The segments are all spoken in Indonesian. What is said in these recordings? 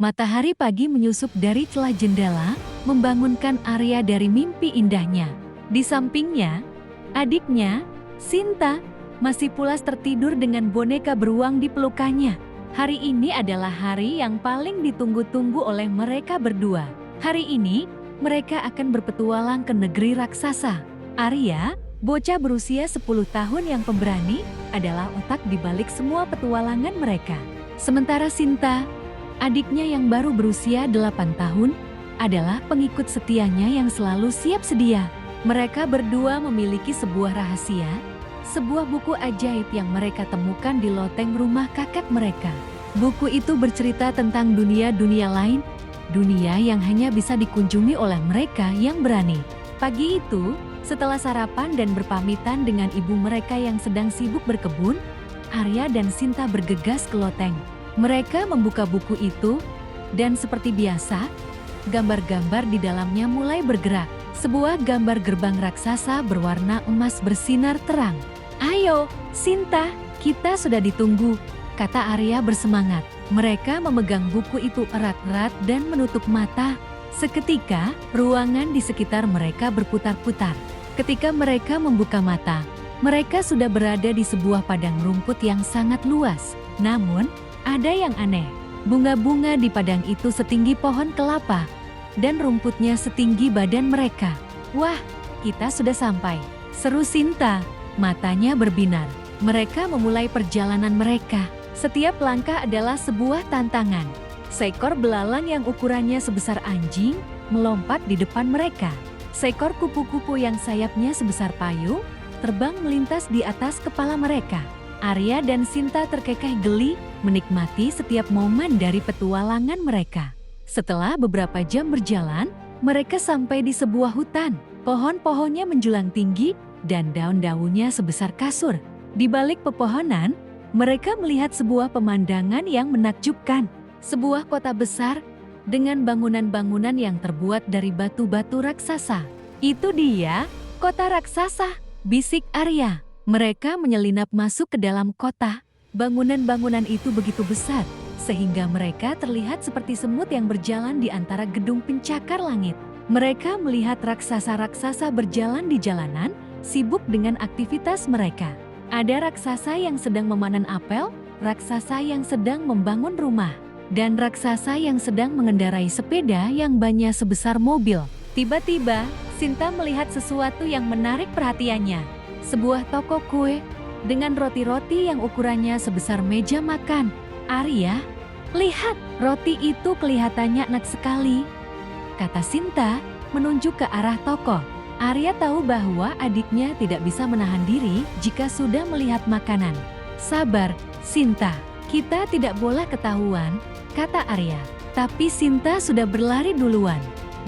Matahari pagi menyusup dari celah jendela, membangunkan Arya dari mimpi indahnya. Di sampingnya, adiknya, Sinta, masih pulas tertidur dengan boneka beruang di pelukannya. Hari ini adalah hari yang paling ditunggu-tunggu oleh mereka berdua. Hari ini, mereka akan berpetualang ke negeri raksasa. Arya, bocah berusia 10 tahun yang pemberani, adalah otak di balik semua petualangan mereka. Sementara Sinta, adiknya yang baru berusia 8 tahun, adalah pengikut setianya yang selalu siap sedia. Mereka berdua memiliki sebuah rahasia, sebuah buku ajaib yang mereka temukan di loteng rumah kakek mereka. Buku itu bercerita tentang dunia-dunia lain, dunia yang hanya bisa dikunjungi oleh mereka yang berani. Pagi itu, setelah sarapan dan berpamitan dengan ibu mereka yang sedang sibuk berkebun, Arya dan Sinta bergegas ke loteng. Mereka membuka buku itu, dan seperti biasa, gambar-gambar di dalamnya mulai bergerak. Sebuah gambar gerbang raksasa berwarna emas bersinar terang. "Ayo, Sinta, kita sudah ditunggu," kata Arya bersemangat. Mereka memegang buku itu erat-erat dan menutup mata. Seketika, ruangan di sekitar mereka berputar-putar. Ketika mereka membuka mata, mereka sudah berada di sebuah padang rumput yang sangat luas. Namun, ada yang aneh. Bunga-bunga di padang itu setinggi pohon kelapa, dan rumputnya setinggi badan mereka. "Wah, kita sudah sampai," seru Sinta. Matanya berbinar. Mereka memulai perjalanan mereka. Setiap langkah adalah sebuah tantangan. Seekor belalang yang ukurannya sebesar anjing melompat di depan mereka. Seekor kupu-kupu yang sayapnya sebesar payung terbang melintas di atas kepala mereka. Arya dan Sinta terkekeh geli menikmati setiap momen dari petualangan mereka. Setelah beberapa jam berjalan, mereka sampai di sebuah hutan. Pohon-pohonnya menjulang tinggi dan daun-daunnya sebesar kasur. Di balik pepohonan, mereka melihat sebuah pemandangan yang menakjubkan. Sebuah kota besar dengan bangunan-bangunan yang terbuat dari batu-batu raksasa. "Itu dia, kota raksasa," bisik Arya. Mereka menyelinap masuk ke dalam kota. Bangunan-bangunan itu begitu besar, sehingga mereka terlihat seperti semut yang berjalan di antara gedung pencakar langit. Mereka melihat raksasa-raksasa berjalan di jalanan, sibuk dengan aktivitas mereka. Ada raksasa yang sedang memanen apel, raksasa yang sedang membangun rumah, dan raksasa yang sedang mengendarai sepeda yang bannya sebesar mobil. Tiba-tiba, Sinta melihat sesuatu yang menarik perhatiannya. Sebuah toko kue dengan roti-roti yang ukurannya sebesar meja makan. "Arya, lihat, roti itu kelihatannya enak sekali," kata Sinta, menunjuk ke arah toko. Arya tahu bahwa adiknya tidak bisa menahan diri jika sudah melihat makanan. "Sabar, Sinta, kita tidak boleh ketahuan," kata Arya. Tapi Sinta sudah berlari duluan.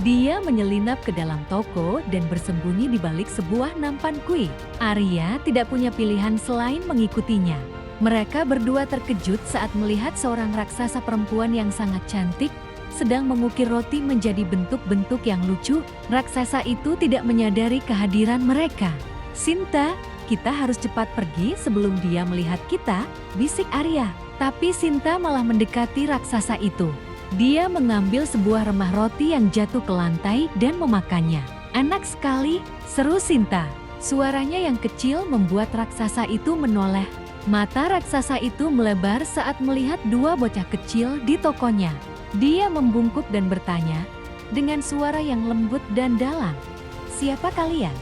Dia menyelinap ke dalam toko dan bersembunyi di balik sebuah nampan kue. Arya tidak punya pilihan selain mengikutinya. Mereka berdua terkejut saat melihat seorang raksasa perempuan yang sangat cantik sedang mengukir roti menjadi bentuk-bentuk yang lucu. Raksasa itu tidak menyadari kehadiran mereka. "Sinta, kita harus cepat pergi sebelum dia melihat kita," bisik Arya. Tapi Sinta malah mendekati raksasa itu. Dia mengambil sebuah remah roti yang jatuh ke lantai dan memakannya. "Enak sekali," seru Sinta. Suaranya yang kecil membuat raksasa itu menoleh. Mata raksasa itu melebar saat melihat dua bocah kecil di tokonya. Dia membungkuk dan bertanya, dengan suara yang lembut dan dalam, "Siapa kalian?"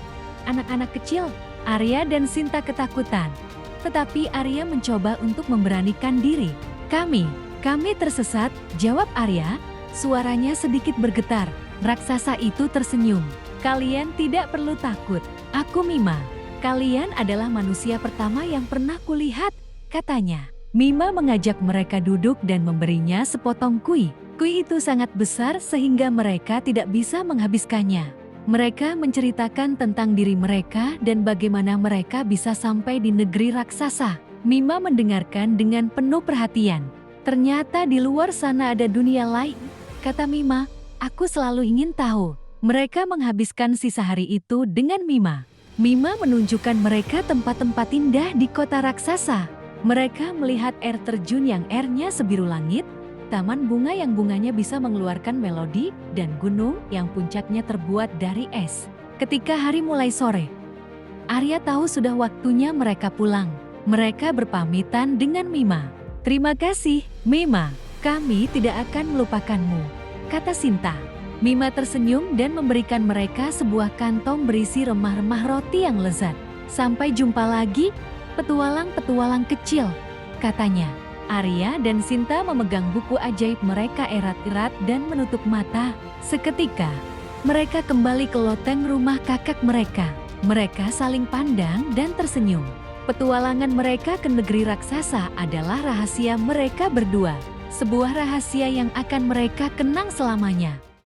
"Anak-anak kecil," Arya dan Sinta ketakutan. Tetapi Arya mencoba untuk memberanikan diri. Kami tersesat," jawab Arya. Suaranya sedikit bergetar. Raksasa itu tersenyum. "Kalian tidak perlu takut. Aku Mima. Kalian adalah manusia pertama yang pernah kulihat," katanya. Mima mengajak mereka duduk dan memberinya sepotong kue. Kue itu sangat besar sehingga mereka tidak bisa menghabiskannya. Mereka menceritakan tentang diri mereka dan bagaimana mereka bisa sampai di negeri raksasa. Mima mendengarkan dengan penuh perhatian. "Ternyata di luar sana ada dunia lain," kata Mima. "Aku selalu ingin tahu." Mereka menghabiskan sisa hari itu dengan Mima. Mima menunjukkan mereka tempat-tempat indah di kota raksasa. Mereka melihat air terjun yang airnya sebiru langit, taman bunga yang bunganya bisa mengeluarkan melodi, dan gunung yang puncaknya terbuat dari es. Ketika hari mulai sore, Arya tahu sudah waktunya mereka pulang. Mereka berpamitan dengan Mima. "Terima kasih, Mima. Kami tidak akan melupakanmu," kata Sinta. Mima tersenyum dan memberikan mereka sebuah kantong berisi remah-remah roti yang lezat. "Sampai jumpa lagi, petualang-petualang kecil," katanya. Arya dan Sinta memegang buku ajaib mereka erat-erat dan menutup mata. Seketika, mereka kembali ke loteng rumah kakak mereka. Mereka saling pandang dan tersenyum. Petualangan mereka ke negeri raksasa adalah rahasia mereka berdua. Sebuah rahasia yang akan mereka kenang selamanya.